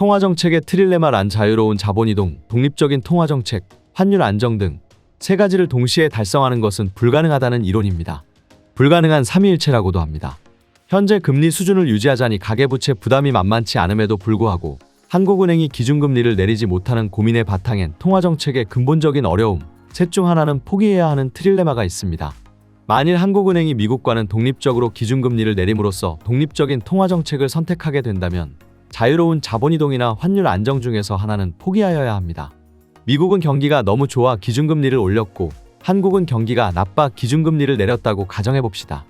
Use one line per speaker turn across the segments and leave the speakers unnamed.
통화정책의 트릴레마란 자유로운 자본이동, 독립적인 통화정책, 환율 안정 등 세 가지를 동시에 달성하는 것은 불가능하다는 이론입니다. 불가능한 삼위일체라고도 합니다. 현재 금리 수준을 유지하자니 가계부채 부담이 만만치 않음에도 불구하고 한국은행이 기준금리를 내리지 못하는 고민의 바탕엔 통화정책의 근본적인 어려움, 셋 중 하나는 포기해야 하는 트릴레마가 있습니다. 만일 한국은행이 미국과는 독립적으로 기준금리를 내림으로써 독립적인 통화정책을 선택하게 된다면 자유로운 자본이동이나 환율 안정 중에서 하나는 포기하여야 합니다. 미국은 경기가 너무 좋아 기준금리를 올렸고 한국은 경기가 나빠 기준금리를 내렸다고 가정해봅시다.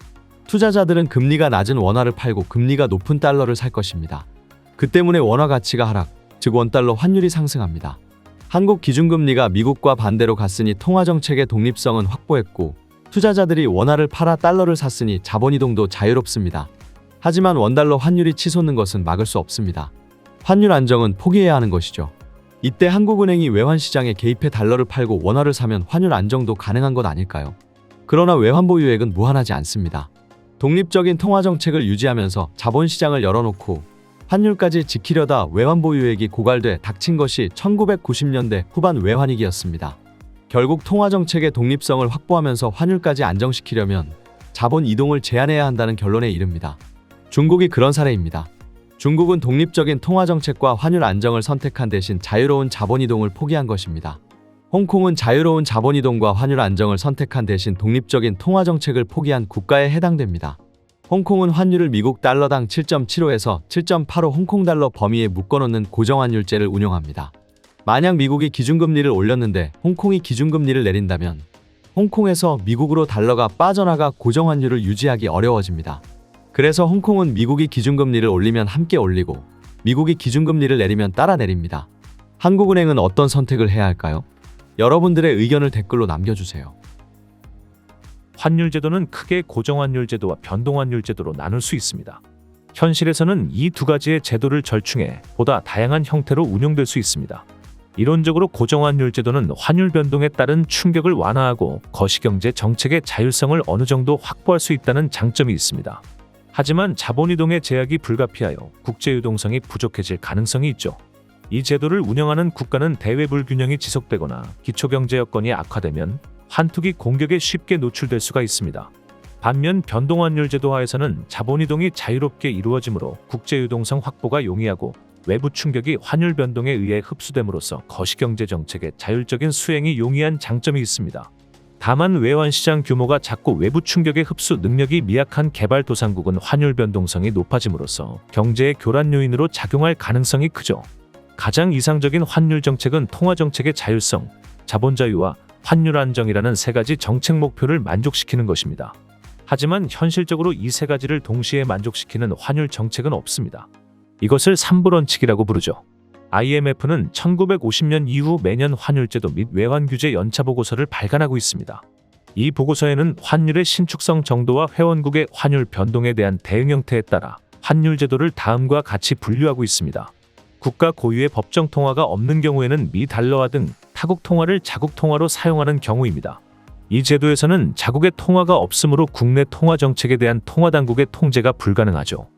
투자자들은 금리가 낮은 원화를 팔고 금리가 높은 달러를 살 것입니다. 그 때문에 원화 가치가 하락, 즉 원달러 환율이 상승합니다. 한국 기준금리가 미국과 반대로 갔으니 통화정책의 독립성은 확보했고 투자자들이 원화를 팔아 달러를 샀으니 자본이동도 자유롭습니다. 하지만 원달러 환율이 치솟는 것은 막을 수 없습니다. 환율 안정은 포기해야 하는 것이죠. 이때 한국은행이 외환시장에 개입해 달러를 팔고 원화를 사면 환율 안정도 가능한 것 아닐까요? 그러나 외환보유액은 무한하지 않습니다. 독립적인 통화정책을 유지하면서 자본시장을 열어놓고 환율까지 지키려다 외환보유액이 고갈돼 닥친 것이 1990년대 후반 외환위기였습니다. 결국 통화정책의 독립성을 확보하면서 환율까지 안정시키려면 자본 이동을 제한해야 한다는 결론에 이릅니다. 중국이 그런 사례입니다. 중국은 독립적인 통화정책과 환율 안정을 선택한 대신 자유로운 자본이동을 포기한 것입니다. 홍콩은 자유로운 자본이동과 환율 안정을 선택한 대신 독립적인 통화정책을 포기한 국가에 해당됩니다. 홍콩은 환율을 미국 달러당 7.75에서 7.85 홍콩달러 범위에 묶어놓는 고정환율제를 운영합니다. 만약 미국이 기준금리를 올렸는데 홍콩이 기준금리를 내린다면 홍콩에서 미국으로 달러가 빠져나가 고정환율을 유지하기 어려워집니다. 그래서 홍콩은 미국이 기준금리를 올리면 함께 올리고 미국이 기준금리를 내리면 따라 내립니다. 한국은행은 어떤 선택을 해야 할까요? 여러분들의 의견을 댓글로 남겨주세요.
환율제도는 크게 고정환율제도와 변동환율제도로 나눌 수 있습니다. 현실에서는 이 두 가지의 제도를 절충해 보다 다양한 형태로 운용될 수 있습니다. 이론적으로 고정환율제도는 환율 변동에 따른 충격을 완화하고 거시경제 정책의 자율성을 어느 정도 확보할 수 있다는 장점이 있습니다. 하지만 자본이동의 제약이 불가피하여 국제유동성이 부족해질 가능성이 있죠. 이 제도를 운영하는 국가는 대외 불균형이 지속되거나 기초경제 여건이 악화되면 환투기 공격에 쉽게 노출될 수가 있습니다. 반면 변동환율 제도 하에서는 자본이동이 자유롭게 이루어지므로 국제유동성 확보가 용이하고 외부 충격이 환율 변동에 의해 흡수됨으로써 거시경제 정책의 자율적인 수행이 용이한 장점이 있습니다. 다만 외환시장 규모가 작고 외부 충격의 흡수 능력이 미약한 개발도상국은 환율 변동성이 높아짐으로써 경제의 교란 요인으로 작용할 가능성이 크죠. 가장 이상적인 환율 정책은 통화정책의 자율성, 자본자유와 환율 안정이라는 세 가지 정책 목표를 만족시키는 것입니다. 하지만 현실적으로 이 세 가지를 동시에 만족시키는 환율 정책은 없습니다. 이것을 삼불원칙이라고 부르죠. IMF는 1950년 이후 매년 환율제도 및 외환규제 연차보고서를 발간하고 있습니다. 이 보고서에는 환율의 신축성 정도와 회원국의 환율 변동에 대한 대응 형태에 따라 환율제도를 다음과 같이 분류하고 있습니다. 국가 고유의 법정 통화가 없는 경우에는 미 달러화 등 타국 통화를 자국 통화로 사용하는 경우입니다. 이 제도에서는 자국의 통화가 없으므로 국내 통화 정책에 대한 통화당국의 통제가 불가능하죠.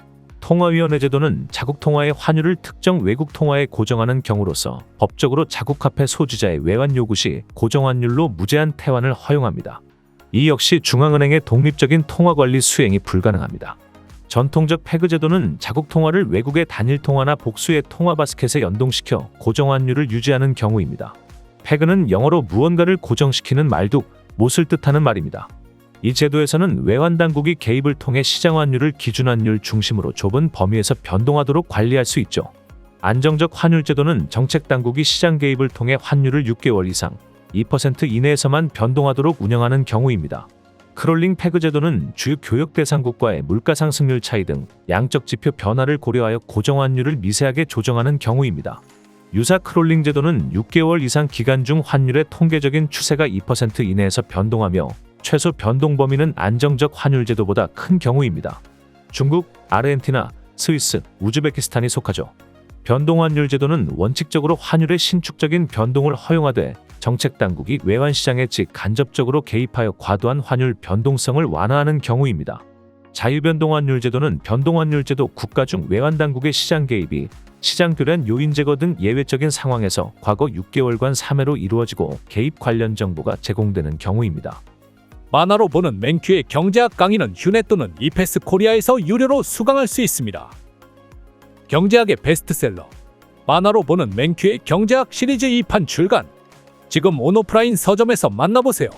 통화위원회 제도는 자국 통화의 환율을 특정 외국 통화에 고정하는 경우로서 법적으로 자국화폐 소지자의 외환 요구 시 고정환율로 무제한 태환을 허용합니다. 이 역시 중앙은행의 독립적인 통화관리 수행이 불가능합니다. 전통적 페그 제도는 자국 통화를 외국의 단일 통화나 복수의 통화 바스켓에 연동시켜 고정환율을 유지하는 경우입니다. 페그는 영어로 무언가를 고정시키는 말뚝, 못을 뜻하는 말입니다. 이 제도에서는 외환당국이 개입을 통해 시장환율을 기준환율 중심으로 좁은 범위에서 변동하도록 관리할 수 있죠. 안정적 환율제도는 정책당국이 시장 개입을 통해 환율을 6개월 이상 2% 이내에서만 변동하도록 운영하는 경우입니다. 크롤링 페그 제도는 주요 교역 대상국과의 물가상승률 차이 등 양적 지표 변화를 고려하여 고정환율을 미세하게 조정하는 경우입니다. 유사 크롤링 제도는 6개월 이상 기간 중 환율의 통계적인 추세가 2% 이내에서 변동하며 최소 변동 범위는 안정적 환율 제도보다 큰 경우입니다. 중국, 아르헨티나, 스위스, 우즈베키스탄이 속하죠. 변동환율 제도는 원칙적으로 환율의 신축적인 변동을 허용하되 정책당국이 외환시장에 간접적으로 개입하여 과도한 환율 변동성을 완화하는 경우입니다. 자유변동환율 제도는 변동환율 제도 국가 중 외환 당국의 시장 개입이 시장 교란 요인 제거 등 예외적인 상황에서 과거 6개월간 3회로 이루어지고 개입 관련 정보가 제공되는 경우입니다.
만화로 보는 맨큐의 경제학 강의는 휴넷 또는 이패스 코리아에서 유료로 수강할 수 있습니다. 경제학의 베스트셀러 만화로 보는 맨큐의 경제학 시리즈 2판 출간 지금 온오프라인 서점에서 만나보세요.